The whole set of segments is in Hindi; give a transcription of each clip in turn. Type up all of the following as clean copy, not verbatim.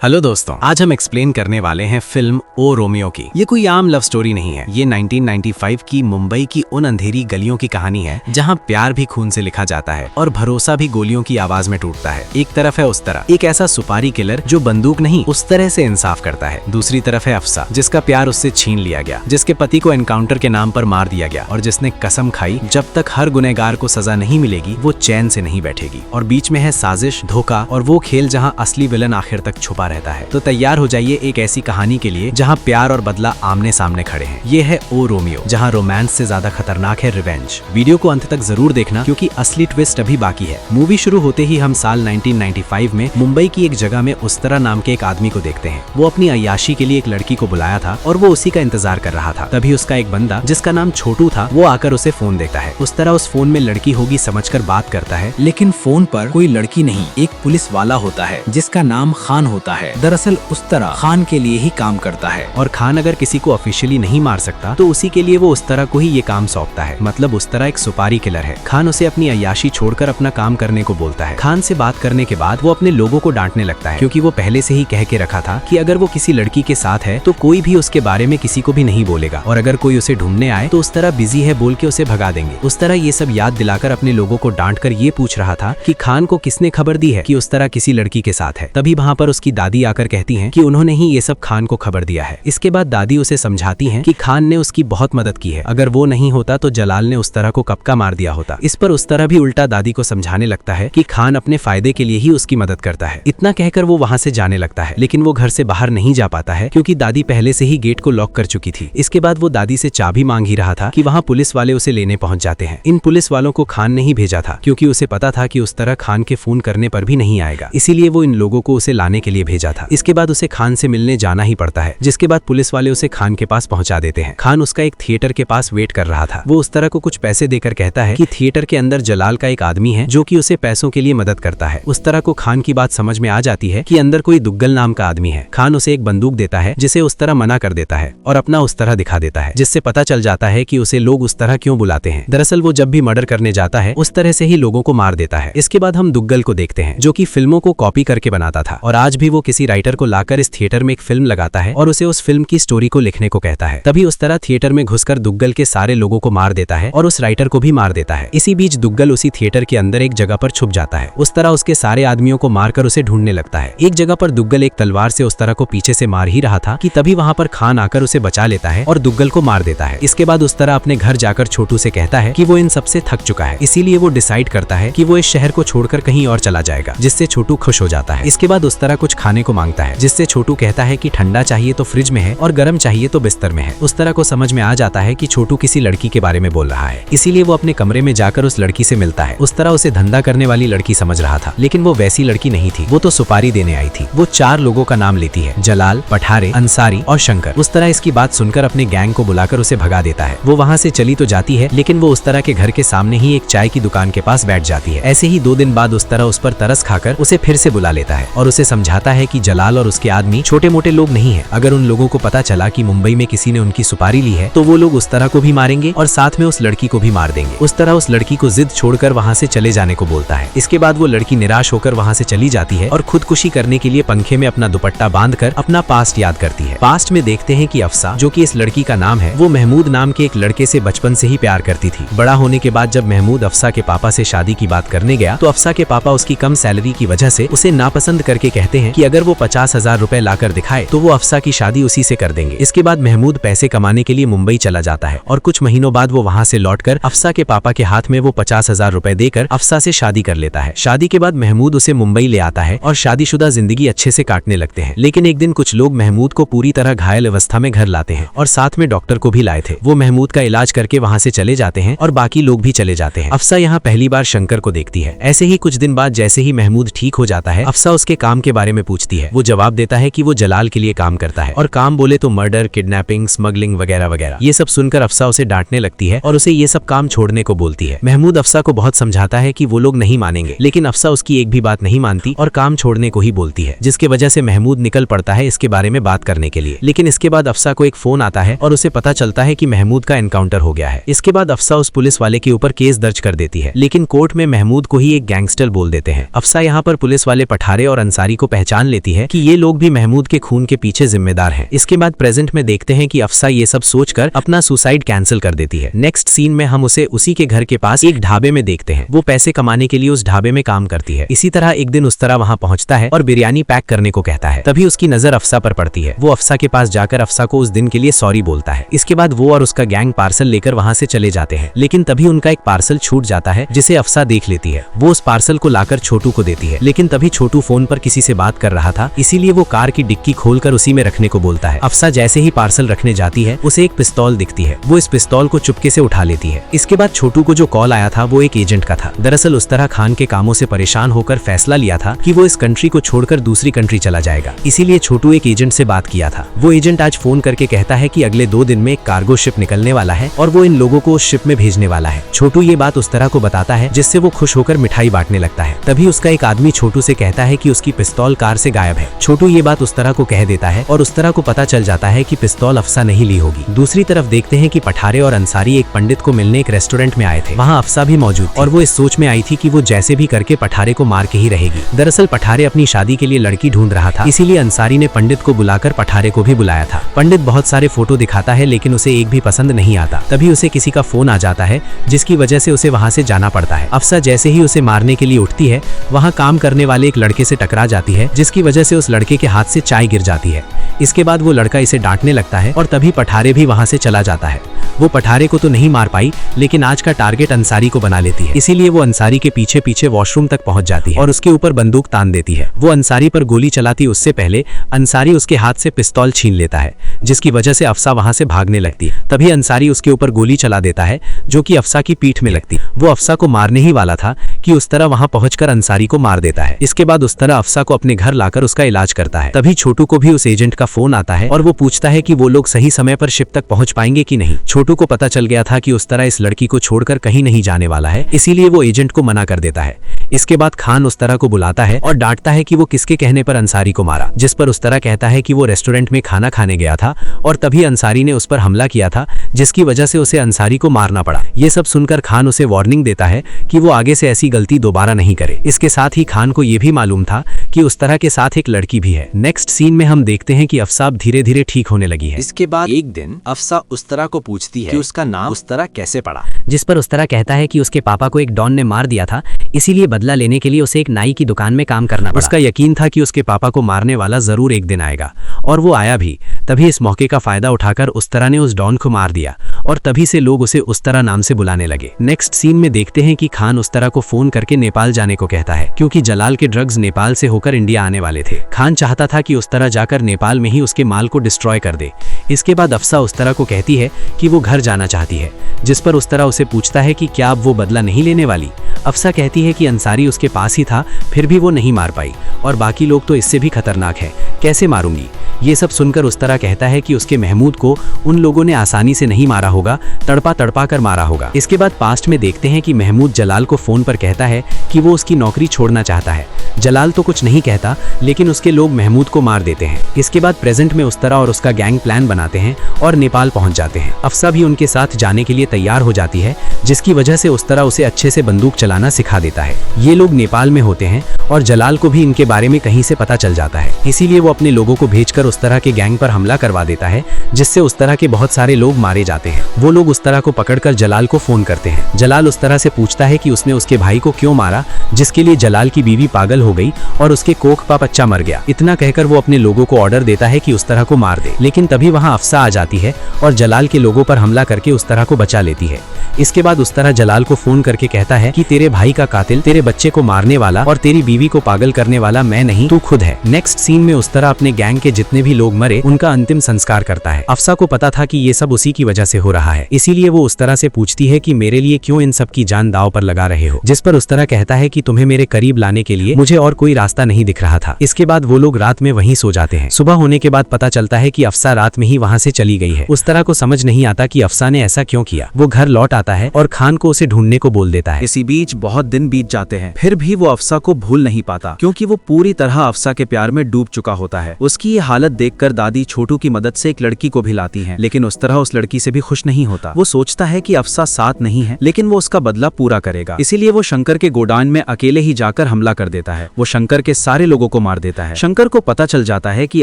हेलो दोस्तों, आज हम एक्सप्लेन करने वाले हैं फिल्म ओ रोमियो की। ये कोई आम लव स्टोरी नहीं है। ये 1995 की मुंबई की उन अंधेरी गलियों की कहानी है जहां प्यार भी खून से लिखा जाता है और भरोसा भी गोलियों की आवाज में टूटता है। एक तरफ है उस तरह एक ऐसा सुपारी किलर जो बंदूक नहीं उस तरह से इंसाफ करता है। दूसरी तरफ है अफसा, जिसका प्यार उससे छीन लिया गया, जिसके पति को एनकाउंटर के नाम पर मार दिया गया और जिसने कसम खाई जब तक हर गुनहगार को सजा नहीं मिलेगी वो चैन से नहीं बैठेगी। और बीच में है साजिश, धोखा और वो खेल जहाँ असली विलन आखिर तक छुपा रहता है। तो तैयार हो जाइए एक ऐसी कहानी के लिए जहां प्यार और बदला आमने सामने खड़े हैं। ये है ओ रोमियो, जहां रोमांस से ज्यादा खतरनाक है रिवेंज। वीडियो को अंत तक जरूर देखना क्योंकि असली ट्विस्ट अभी बाकी है। मूवी शुरू होते ही हम साल 1995 में मुंबई की एक जगह में उस्तरा नाम के एक आदमी को देखते हैं। वो अपनी अय्याशी के लिए एक लड़की को बुलाया था और वो उसी का इंतजार कर रहा था। तभी उसका एक बंदा जिसका नाम छोटू था वो आकर उसे फोन देता है। उस्तरा उस फोन में लड़की होगी समझकर बात करता है, लेकिन फोन पर कोई लड़की नहीं एक पुलिस वाला होता है जिसका नाम खान होता है। दरअसल उस्तरा खान के लिए ही काम करता है और खान अगर किसी को ऑफिशियली नहीं मार सकता तो उसी के लिए वो उस्तरा को ही ये काम सौंपता है। मतलब उस्तरा एक सुपारी किलर है। खान उसे अपनी अय्याशी छोड़कर अपना काम करने को बोलता है। खान से बात करने के बाद वो अपने लोगों को डांटने लगता है क्योंकि वो पहले से ही कह के रखा था कि अगर वो किसी लड़की के साथ है तो कोई भी उसके बारे में किसी को भी नहीं बोलेगा और अगर कोई उसे ढूंढने आए तो उस्तरा बिजी है बोल के उसे भगा देंगे। उस्तरा ये सब याद दिलाकर अपने लोगों को डांट कर ये पूछ रहा था कि खान को किसने खबर दी है कि उस्तरा किसी लड़की के साथ है। तभी वहाँ पर उसकी दादी आकर कहती है कि उन्होंने ही ये सब खान को खबर दिया है। इसके बाद दादी उसे समझाती हैं कि खान ने उसकी बहुत मदद की है, अगर वो नहीं होता तो जलाल ने उस्तरा को कब का मार दिया होता। इस पर उस्तरा भी उल्टा दादी को समझाने लगता है कि खान अपने फायदे के लिए ही उसकी मदद करता है। इतना कहकर वो वहाँ से जाने लगता है, लेकिन वो घर से बाहर नहीं जा पाता है क्योंकि दादी पहले से ही गेट को लॉक कर चुकी थी। इसके बाद वो दादी से चाबी मांग ही रहा था कि वहाँ पुलिस वाले उसे लेने पहुंच जाते हैं। इन पुलिस वालों को खान ने ही भेजा था क्योंकि उसे पता था कि उस्तरा खान के फोन करने पर भी नहीं आएगा, इसीलिए वो इन लोगों को उसे लाने के लिए भेजा था। इसके बाद उसे खान से मिलने जाना ही पड़ता है, जिसके बाद पुलिस वाले उसे खान के पास पहुंचा देते हैं। खान उसका एक थिएटर के पास वेट कर रहा था। वो उस्तरा को कुछ पैसे देकर कहता है कि थिएटर के अंदर जलाल का एक आदमी है जो कि उसे पैसों के लिए मदद करता है। उस्तरा को खान की बात समझ में आ जाती है कि अंदर कोई दुग्गल नाम का आदमी है। खान उसे एक बंदूक देता है जिसे उस्तरा मना कर देता है और अपना उस्तरा दिखा देता है, जिससे पता चल जाता है कि उसे लोग उस्तरा क्यों बुलाते हैं। दरअसल वो जब भी मर्डर करने जाता है उस तरह से ही लोगों को मार देता है। इसके बाद हम दुग्गल को देखते हैं जो कि फिल्मों को कॉपी करके बनाता था और आज भी वो किसी राइटर को लाकर इस थिएटर में एक फिल्म लगाता है और उसे उस फिल्म की स्टोरी को लिखने को कहता है। तभी उस्तरा थिएटर में घुसकर दुग्गल के सारे लोगों को मार देता है और उस राइटर को भी मार देता है। इसी बीच दुग्गल उसी थिएटर के अंदर एक जगह पर छुप जाता है। उस्तरा उसके सारे आदमियों को मारकर उसे ढूंढने लगता है। एक जगह पर दुग्गल एक तलवार से उस्तरा को पीछे से मार ही रहा था कि तभी वहाँ पर खान आकर उसे बचा लेता है और दुग्गल को मार देता है। इसके बाद उस्तरा अपने घर जाकर छोटू से कहता है कि वो इन सबसे थक चुका है, इसीलिए वो डिसाइड करता है कि वो इस शहर को छोड़कर कहीं और चला जाएगा, जिससे छोटू खुश हो जाता है। इसके बाद उस्तरा कुछ खाने को मांगता है जिससे छोटू कहता है कि ठंडा चाहिए तो फ्रिज में है और गर्म चाहिए तो बिस्तर में है। उस्तरा को समझ में आ जाता है कि छोटू किसी लड़की के बारे में बोल रहा है, इसीलिए वो अपने कमरे में जाकर उस लड़की से मिलता है। उस्तरा उसे धंधा करने वाली लड़की समझ रहा था, लेकिन वो वैसी लड़की नहीं थी। वो तो सुपारी देने आई थी। वो 4 लोगों का नाम लेती है, जलाल, पठारे, अंसारी और शंकर। उस्तरा इसकी बात सुनकर अपने गैंग को बुलाकर उसे भगा देता है। वो वहाँ से चली तो जाती है, लेकिन वो उस्तरा के घर के सामने ही एक चाय की दुकान के पास बैठ जाती है। ऐसे ही 2 दिन बाद उस्तरा उस पर तरस खाकर उसे फिर से बुला लेता है और उसे समझाता है कि जलाल और उसके आदमी छोटे मोटे लोग नहीं है। अगर उन लोगों को पता चला कि मुंबई में किसी ने उनकी सुपारी ली है तो वो लोग उस्तरा को भी मारेंगे और साथ में उस लड़की को भी मार देंगे। उस्तरा उस लड़की को जिद छोड़कर वहाँ से चले जाने को बोलता है। इसके बाद वो लड़की निराश होकर वहाँ से चली जाती है और खुदकुशी करने के लिए पंखे में अपना दुपट्टा बांधकर अपना पास्ट याद करती है। पास्ट में देखते हैं कि अफसा, जो कि इस लड़की का नाम है, वो महमूद नाम के एक लड़के से बचपन से ही प्यार करती थी। बड़ा होने के बाद जब महमूद अफसा के पापा से शादी की बात करने गया तो अफसा के पापा उसकी कम सैलरी की वजह से उसे नापसंद करके कहते हैं कि अगर वो 50,000 रुपए लाकर दिखाए तो वो अफसा की शादी उसी से कर देंगे। इसके बाद महमूद पैसे कमाने के लिए मुंबई चला जाता है और कुछ महीनों बाद वो वहाँ से लौटकर अफसा के पापा के हाथ में वो 50,000 रुपए देकर अफसा से शादी कर लेता है। शादी के बाद महमूद उसे मुंबई ले आता है और शादीशुदा जिंदगी अच्छे से काटने लगते हैं। लेकिन एक दिन कुछ लोग महमूद को पूरी तरह घायल अवस्था में घर लाते हैं और साथ में डॉक्टर को भी लाए थे। वो महमूद का इलाज करके वहाँ से चले जाते हैं और बाकी लोग भी चले जाते हैं। अफसा यहाँ पहली बार शंकर को देखती है। ऐसे ही कुछ दिन बाद जैसे ही महमूद ठीक हो जाता है, अफसा उसके काम के बारे में पूछती है। वो जवाब देता है कि वो जलाल के लिए काम करता है और काम बोले तो मर्डर, किडनैपिंग, स्मगलिंग वगैरह वगैरह। ये सब सुनकर अफसा उसे डांटने लगती है और उसे ये सब काम छोड़ने को बोलती है। महमूद अफसा को बहुत समझाता है कि वो लोग नहीं मानेंगे, लेकिन अफसा उसकी एक भी बात नहीं मानती और काम छोड़ने को ही बोलती है, जिसके वजह से महमूद निकल पड़ता है इसके बारे में बात करने के लिए। लेकिन इसके बाद अफसा को एक फोन आता है और उसे पता चलता है कि महमूद का एनकाउंटर हो गया है। इसके बाद अफसा उस पुलिस वाले के ऊपर केस दर्ज कर देती है, लेकिन कोर्ट में महमूद को ही एक गैंगस्टर बोल देते हैं। अफसा यहाँ पर पुलिस वाले पठारे और अंसारी को पहचान लेती है कि ये लोग भी महमूद के खून के पीछे जिम्मेदार हैं। इसके बाद प्रेजेंट में देखते हैं कि अफसा ये सब सोचकर अपना सुसाइड कैंसिल कर देती है। नेक्स्ट सीन में हम उसे उसी के घर के पास एक ढाबे में देखते हैं। वो पैसे कमाने के लिए उस ढाबे में काम करती है। इसी तरह एक दिन उस तरह वहां पहुंचता है और बिरयानी पैक करने को कहता है। तभी उसकी नजर अफसा पर पड़ती है। वो अफसा के पास जाकर अफसा को उस दिन के लिए सॉरी बोलता है। इसके बाद वो और उसका गैंग पार्सल लेकर वहां से चले जाते हैं, लेकिन तभी उनका एक पार्सल छूट जाता है जिसे अफसा देख लेती है। वो उस पार्सल को लाकर छोटू को देती है, लेकिन तभी छोटू फोन पर किसी से बात कर रहा था, इसीलिए वो कार की डिक्की खोलकर उसी में रखने को बोलता है। अफसा जैसे ही पार्सल रखने जाती है उसे एक पिस्तौल दिखती है। वो इस पिस्तौल को चुपके से उठा लेती है। इसके बाद छोटू को जो कॉल आया था वो एक एजेंट का था। दरअसल उस तरह खान के कामों से परेशान होकर फैसला लिया था कि वो इस कंट्री को छोड़कर दूसरी कंट्री चला जाएगा, इसीलिए छोटू एक एजेंट से बात किया था। वो एजेंट आज फोन करके कहता है कि अगले 2 दिन में एक कार्गो शिप निकलने वाला है और वो इन लोगों को उस शिप में भेजने वाला है। छोटू ये बात उस तरह को बताता है, जिससे वो खुश होकर मिठाई बांटने लगता है। तभी उसका एक आदमी छोटू से कहता है कि उसकी पिस्तौल कार से गायब है। छोटू ये बात उस तरह को कह देता है और उस तरह को पता चल जाता है कि पिस्तौल अफसा नहीं ली होगी। दूसरी तरफ देखते हैं कि पठारे और अंसारी एक पंडित को मिलने एक रेस्टोरेंट में आए थे। वहाँ अफसा भी मौजूद थी और वो इस सोच में आई थी कि वो जैसे भी करके पठारे को मार के ही रहेगी। दरअसल पठारे अपनी शादी के लिए लड़की ढूंढ रहा था, इसीलिए अंसारी ने पंडित को बुलाकर पठारे को भी बुलाया था। पंडित बहुत सारे फोटो दिखाता है, लेकिन उसे एक भी पसंद नहीं आता। तभी उसे किसी का फोन आ जाता है, जिसकी वजह से उसे वहाँ से जाना पड़ता है। अफसा जैसे ही उसे मारने के लिए उठती है, वहाँ काम करने वाले एक लड़के से टकरा जाती है, जिसकी वजह से उस लड़के के हाथ से चाय गिर जाती है। इसके बाद वो लड़का इसे डांटने लगता है और तभी पठारे भी वहाँ से चला जाता है। वो पठारे को तो नहीं मार पाई, लेकिन आज का टारगेट अंसारी को बना लेती है, इसीलिए वो अंसारी के पीछे पीछे वॉशरूम तक पहुंच जाती है और उसके ऊपर बंदूक तान देती है। वो अंसारी पर गोली चलाती उससे पहले अंसारी उसके हाथ से पिस्तौल छीन लेता है, जिसकी वजह से अफसा वहां से भागने लगती है। तभी अंसारी उसके ऊपर गोली चला देता है, जो कि अफसा की पीठ में लगती। वो अफसा को मारने ही वाला था कि उस तरह वहां पहुंचकर अंसारी को मार देता है। इसके बाद उस तरह अफसा को अपने घर लाकर उसका इलाज करता है। तभी छोटू को भी उस एजेंट का फोन आता है और वो पूछता है कि वो लोग सही समय पर शिप तक पहुंच पाएंगे कि नहीं। छोटू को पता चल गया था कि उस तरह इस लड़की को छोड़कर कहीं नहीं जाने वाला है, इसीलिए वो एजेंट को मना कर देता है। इसके बाद खान उस तरह को बुलाता है और डांटता है कि वो किसके कहने पर अंसारी को मारा, जिस पर उस तरह कहता है कि वो रेस्टोरेंट में खाना खाने गया था और तभी अंसारी ने उस पर हमला किया था, जिसकी वजह से उसे अंसारी को मारना पड़ा। ये सब सुनकर खान उसे वार्निंग देता है कि वो आगे से ऐसी गलती दोबारा नहीं करे। इसके साथ ही खान को ये भी मालूम था कि उस तरह के साथ एक लड़की भी है। नेक्स्ट सीन में हम देखते हैं कि अफसा धीरे धीरे ठीक होने लगी है। इसके बाद एक दिन अफसा उस तरह को पूछती है कि उसका नाम उस तरह कैसे पड़ा, जिस पर उस तरह कहता है कि उसके पापा को एक डॉन ने मार दिया था, इसीलिए बदला लेने के लिए उसे एक नाई की दुकान में काम करना पड़ा। उसका यकीन था कि उसके पापा को मारने वाला जरूर एक दिन आएगा और वो आया भी। तभी इस मौके का फायदा उठाकर उस तरह ने उस डॉन को मार दिया और तभी से लोग उसे उस तरह नाम से बुलाने लगे। नेक्स्ट सीन में देखते हैं कि खान उस तरह को फोन करके नेपाल जाने को कहता है, क्योंकि जलाल के ड्रग्स नेपाल से होकर इंडिया आने वाले थे। खान चाहता था कि उस तरह जाकर नेपाल में ही उसके माल को डिस्ट्रॉय कर दे। इसके बाद अफसा उस तरह को कहती है कि वो घर जाना चाहती है, जिस पर उस तरह उसे पूछता है कि क्या अब वो बदला नहीं लेने वाली। अफसा कहती है कि अंसारी उसके पास ही था, फिर भी वो नहीं मार पाई और बाकी लोग तो इससे भी खतरनाक है, कैसे मारूंगी। ये सब सुनकर उस तरह कहता है कि उसके महमूद को उन लोगों ने आसानी से नहीं मारा होगा, तड़पा तड़पा कर मारा होगा। इसके बाद पास्ट में देखते हैं कि महमूद जलाल को फोन पर कहता है कि वो उसकी नौकरी छोड़ना चाहता है। जलाल तो कुछ नहीं कहता, लेकिन उसके लोग महमूद को मार देते हैं। इसके बाद प्रेजेंट में उस तरह और उसका गैंग प्लान बनाते हैं और नेपाल पहुंच जाते हैं। अफसा भी उनके साथ जाने के लिए तैयार हो जाती है, जिसकी वजह से उस तरह उसे अच्छे से बंदूक चलाना सिखा देता है। ये लोग नेपाल में होते हैं और जलाल को भी इनके बारे में कहीं से पता चल जाता है, इसीलिए वो अपने लोगों को भेजकर उस तरह के गैंग पर हमला करवा देता है, जिससे उस तरह के बहुत सारे लोग मारे जाते हैं। वो लोग उस तरह को पकड़कर जलाल को फोन करते हैं। जलाल उस तरह से पूछता है कि उसने उसके भाई को क्यों मारा, जिसके लिए जलाल की बीवी पागल हो गई और उसके कोख का बच्चा मर गया। इतना कहकर वो अपने लोगों को ऑर्डर देता है कि उस तरह को मार दे, लेकिन तभी वहाँ अफसा आ जाती है और जलाल के लोगों पर हमला करके उस तरह को बचा लेती है। इसके बाद उस तरह जलाल को फोन करके कहता है कि तेरे भाई का कातिल, तेरे बच्चे को मारने वाला और तेरी बीवी को पागल करने वाला मैं नहीं, तू खुद है। नेक्स्ट सीन में उस तरह अपने गैंग के जितने भी लोग मरे उनका अंतिम संस्कार करता है। अफसा को पता था कि ये सब उसी की वजह से हो रहा है, इसीलिए वो उस तरह से पूछती है कि मेरे लिए क्यों इन सब की जान दांव पर लगा रहे हो, जिस पर उस तरह कहता है कि तुम्हें मेरे करीब लाने के लिए मुझे और कोई रास्ता नहीं दिख रहा था। इसके बाद वो लोग रात में वहीं सो जाते हैं। सुबह होने के बाद पता चलता है कि अफसा रात में ही वहाँ से चली गई है। उस तरह को समझ नहीं आता कि अफसा ने ऐसा क्यों किया। वो घर लौट आता है और खान को उसे ढूंढने को बोल देता है। इसी बीच बहुत दिन बीत जाते हैं, फिर भी वो अफसा को भूल नहीं पाता क्योंकि वो पूरी तरह अफसा के प्यार में डूब चुका होता है। उसकी ये हालत देखकर दादी छोटू की मदद से एक लड़की को भी लाती हैं, लेकिन उस तरह उस लड़की से भी खुश नहीं होता। वो सोचता है कि अफसा साथ नहीं है, लेकिन वो उसका बदला पूरा करेगा। इसीलिए वो शंकर के गोडाउन में अकेले ही जाकर हमला कर देता है। वो शंकर के सारे लोगों को मार देता है। शंकर को पता चल जाता है कि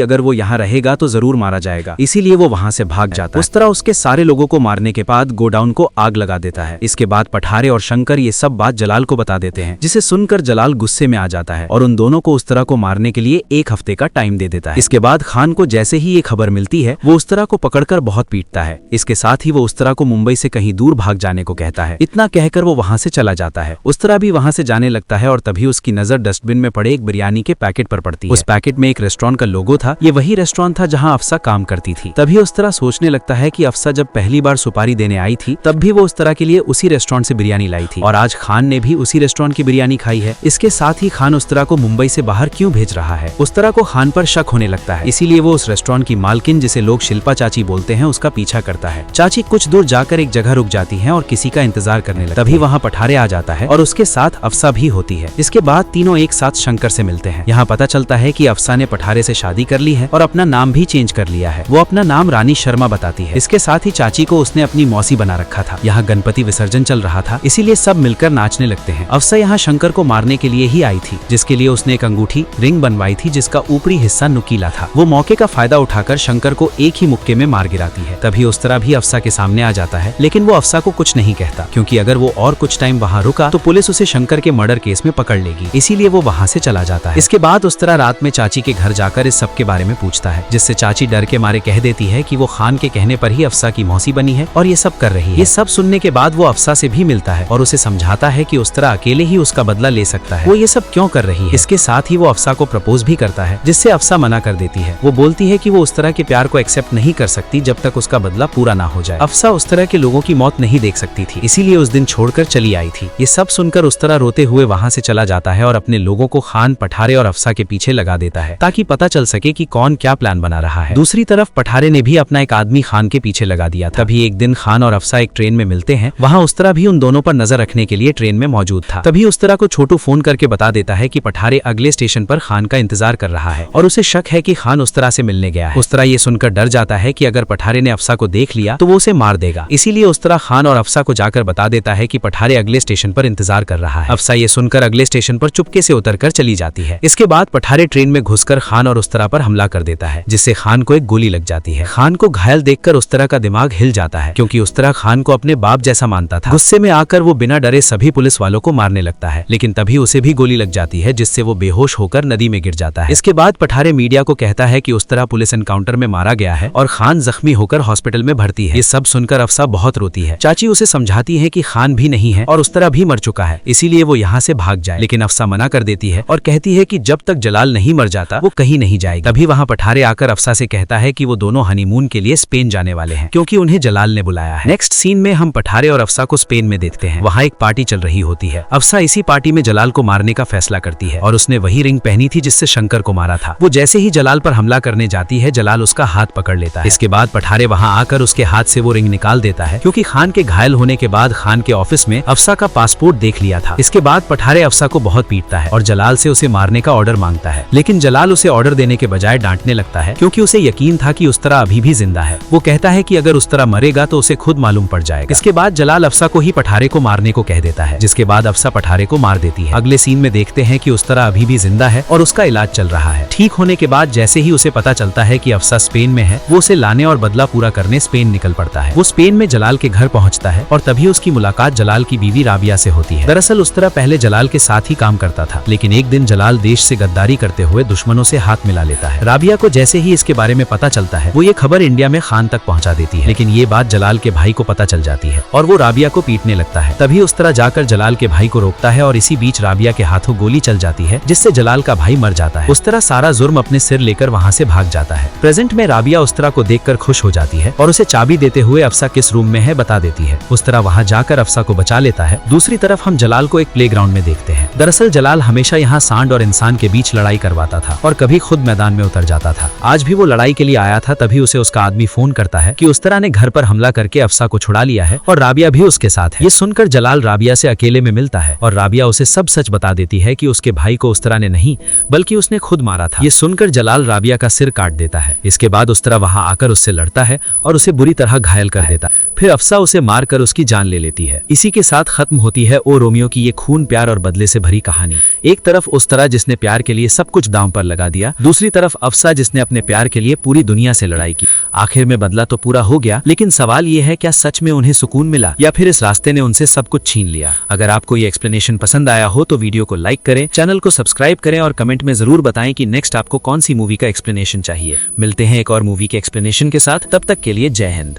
अगर वो यहाँ रहेगा तो जरूर मारा जाएगा, इसीलिए वो वहाँ से भाग जाता है। उस तरह उसके सारे लोगों को मारने के बाद गोडाउन को आग लगा देता है। इसके बाद पठारे और शंकर ये सब बात जलाल को बता देते हैं, जिसे सुनकर जलाल गुस्से में आ जाता है और उन दोनों को उस तरह को मारने के लिए 1 हफ्ते का टाइम दे देता है। इसके बाद खान को जैसे ही ये खबर मिलती है वो उस तरह को पकड़कर बहुत पीटता है। इसके साथ ही वो उस तरह को मुंबई से कहीं दूर भाग जाने को कहता है। इतना कहकर वो वहाँ से चला जाता है। उस तरह भी वहाँ से जाने लगता है और तभी उसकी नजर डस्टबिन में पड़े एक बिरयानी के पैकेट पर पड़ती है। उस पैकेट में एक रेस्टोरेंट का लोगो था। ये वही रेस्टोरेंट था जहाँ अफसा काम करती थी। तभी उस तरह सोचने लगता है कि अफसा जब पहली बार सुपारी देने आई थी तब भी वो उस तरह के लिए उसी रेस्टोरेंट से बिरयानी लाई थी और आज खान ने भी उसी रेस्टोरेंट की बिरयानी खाई है। इसके साथ ही खान उस तरह को मुंबई से बाहर क्यों भेज रहा है। उस तरह को खान पर शक होने लगता है, इसीलिए वो उस रेस्टोरेंट की मालकिन, जिसे लोग शिल्पा चाची बोलते हैं, उसका पीछा करता है। चाची कुछ दूर जाकर एक जगह रुक जाती हैं और किसी का इंतजार करने लगती है। तभी वहाँ पठारे आ जाता है और उसके साथ अफसा भी होती है। इसके बाद तीनों एक साथ शंकर से मिलते हैं। यहाँ पता चलता है कि अफसा ने पठारे से शादी कर ली है और अपना नाम भी चेंज कर लिया है। वो अपना नाम रानी शर्मा बताती है। इसके साथ ही चाची को उसने अपनी मौसी बना रखा था। यहाँ गणपति विसर्जन चल रहा था, इसीलिए सब मिलकर नाचने लगते हैं। अफसा यहाँ शंकर को मारने के लिए ही आई थी, जिसके लिए उसने एक अंगूठी रिंग बनवाई थी जिसका ऊपरी हिस्सा नुकीला था। वो मौके का फायदा उठाकर शंकर को एक ही मुक्के में मार गिराती है। तभी उस तरह भी अफसा के सामने आ जाता है, लेकिन वो अफसा को कुछ नहीं कहता क्योंकि अगर वो और कुछ टाइम वहाँ रुका तो पुलिस उसे शंकर के मर्डर केस में पकड़ लेगी, इसीलिए वो वहाँ से चला जाता है। इसके बाद उस तरह रात में चाची के घर जाकर इस सब के बारे में पूछता है, जिससे चाची डर के मारे कह देती है कि वो खान के कहने पर ही अफसा की मौसी बनी है और ये सब कर रही है। ये सब सुनने के बाद वो अफसा से भी मिलता है और उसे समझाता है कि उस तरह अकेले ही उसका बदला ले सकता है, वो ये सब क्यों कर रही है। इसके साथ ही वो अफसा को प्रपोज भी करता है, जिससे अफसा मना कर देती है। वो बोलती है कि वो उस तरह के प्यार को एक्सेप्ट नहीं कर सकती जब तक उसका बदला पूरा ना हो जाए। अफसा उस तरह के लोगों की मौत नहीं देख सकती थी, इसीलिए उस दिन छोड़कर चली आई थी। ये सब सुनकर उस तरह रोते हुए वहाँ से चला जाता है और अपने लोगों को खान, पठारे और अफसा के पीछे लगा देता है ताकि पता चल सके कि कौन क्या प्लान बना रहा है। दूसरी तरफ पठारे ने भी अपना एक आदमी खान के पीछे लगा दिया था। तभी एक दिन खान और अफसा एक ट्रेन में मिलते हैं। वहाँ उस तरह भी उन दोनों पर नजर रखने के लिए ट्रेन में मौजूद था। तभी उस तरह को छोटू फोन करके बता देता है कि पठारे अगले स्टेशन पर खान का इंतजार कर रहा है और उसे शक है कि खान उस तरह से मिलने गया है। उस तरह ये सुनकर डर जाता है कि अगर पठारे ने अफसा को देख लिया तो वो उसे मार देगा, इसीलिए उस तरह खान और अफसा को जाकर बता देता है कि पठारे अगले स्टेशन पर इंतजार कर रहा है। अफसा ये सुनकर अगले स्टेशन पर चुपके से उतरकर चली जाती है। इसके बाद पठारे ट्रेन में घुसकर खान और उस तरह पर हमला कर देता है, जिससे खान को एक गोली लग जाती है। खान को घायल देखकर उस तरह का दिमाग हिल जाता है क्योंकि उस तरह खान को अपने बाप जैसा मानता था। गुस्से में आकर वो बिना डरे सभी पुलिस वालों को मारने लगता है, लेकिन तभी उसे भी गोली लग जाती है, जिससे वो बेहोश होकर नदी में गिर जाता है। इसके बाद पठारे मीडिया को कहता है कि उस तरह पुलिस एनकाउंटर में मारा गया है और खान जख्मी होकर हॉस्पिटल में भर्ती है। ये सब सुनकर अफसा बहुत रोती है। चाची उसे समझाती है कि खान भी नहीं है और उस तरह भी मर चुका है, इसीलिए वो यहाँ से भाग जाए, लेकिन अफसा मना कर देती है और कहती है कि जब तक जलाल नहीं मर जाता वो कहीं नहीं जाएगी। तभी वहाँ पठारे आकर अफसा से कहता है कि वो दोनों हनीमून के लिए स्पेन जाने वाले हैं क्योंकि उन्हें जलाल ने बुलाया है। नेक्स्ट सीन में हम पठारे और अफसा को स्पेन में देखते हैं। वहाँ एक पार्टी चल रही होती है। अफसा इसी पार्टी में जलाल को मारने का फैसला करती है और उसने वही रिंग पहनी थी जिससे शंकर को मारा था। वो जैसे ही जलाल पर हमला करने जाती है, जलाल उसका हाथ पकड़ लेता है। इसके बाद पठारे वहाँ आकर उसके हाथ से वो रिंग निकाल देता है क्योंकि खान के घायल होने के बाद खान के ऑफिस में अफसा का पासपोर्ट देख लिया था। इसके बाद पठारे अफसा को बहुत पीटता है और जलाल से उसे मारने का ऑर्डर मांगता है, लेकिन जलाल उसे ऑर्डर देने के बजाय डांटने लगता है क्योंकि उसे यकीन था कि उस तरह अभी भी जिंदा है। वो कहता है कि अगर उस तरह मरेगा तो उसे खुद मालूम पड़ जाएगा। इसके बाद जलाल अफसा को ही पठारे को मारने को कह देता है, जिसके बाद अफसा पठारे को मार देती है। अगले सीन में देखते हैं कि उस तरह अभी भी जिंदा है और उसका इलाज चल रहा है। ठीक होने के बाद जैसे ही उसे पता चलता है कि अफसा स्पेन में है, वो उसे लाने और बदला पूरा करने स्पेन निकल पड़ता है। वो स्पेन में जलाल के घर पहुंचता है और तभी उसकी मुलाकात जलाल की बीवी राबिया से होती है। दरअसल उस तरह पहले जलाल के साथ ही काम करता था, लेकिन एक दिन जलाल देश से गद्दारी करते हुए दुश्मनों से हाथ मिला लेता है। राबिया को जैसे ही इसके बारे में पता चलता है, वो ये खबर इंडिया में खान तक पहुंचा देती है, लेकिन ये बात जलाल के भाई को पता चल जाती है और वो राबिया को पीटने लगता है। तभी उस तरह जाकर जलाल के भाई को रोकता है और इसी बीच राबिया के हाथों गोली चल जाती है, जिससे जलाल का भाई मर जाता है। उस तरह सारा जुर्म अपने सिर लेकर वहाँ से भाग जाता है। प्रेजेंट में राबिया उस तरह को देखकर खुश हो जाती है और उसे चाबी देते हुए अफसा किस रूम में है बता देती है। उस तरह वहाँ जाकर अफसा को बचा लेता है। दूसरी तरफ हम जलाल को एक प्लेग्राउंड में देखते हैं। दरअसल जलाल हमेशा यहाँ सांड और इंसान के बीच लड़ाई करवाता था और कभी खुद मैदान में उतर जाता था। आज भी वो लड़ाई के लिए आया था। तभी उसे उसका आदमी फोन करता है कि उस तरह ने घर पर हमला करके अफसा को छुड़ा लिया है और राबिया भी उसके साथ है। ये सुनकर जलाल राबिया से अकेले में मिलता है और राबिया उसे सब सच बता देती है कि उसके भाई को उस्तरा ने नहीं बल्कि उसने खुद मारा था। ये सुनकर जलाल राबिया का सिर काट देता है। इसके बाद उस्तरा वहां आकर उससे लड़ता है और उसे बुरी तरह घायल कर देता है। फिर अफसा उसे मारकर उसकी जान ले लेती है। इसी के साथ खत्म होती है ओ रोमियो की ये खून प्यार और बदले से भरी कहानी। एक तरफ उस्तरा जिसने प्यार के लिए सब कुछ दांव पर लगा दिया, दूसरी तरफ अफसा जिसने अपने प्यार के लिए पूरी दुनिया से लड़ाई की। आखिर में बदला तो पूरा हो गया, लेकिन सवाल ये है क्या सच में उन्हें सुकून मिला या फिर इस रास्ते ने उनसे सब कुछ छीन लिया। अगर आपको ये एक्सप्लेनेशन पसंद आया हो तो वीडियो को लाइक करें, चैनल को सब्सक्राइब करें और कमेंट में जरूर बताएं कि नेक्स्ट आपको कौन सी मूवी का एक्सप्लेनेशन चाहिए। मिलते हैं एक और मूवी के एक्सप्लेनेशन के साथ, तब तक के लिए जय हिंद।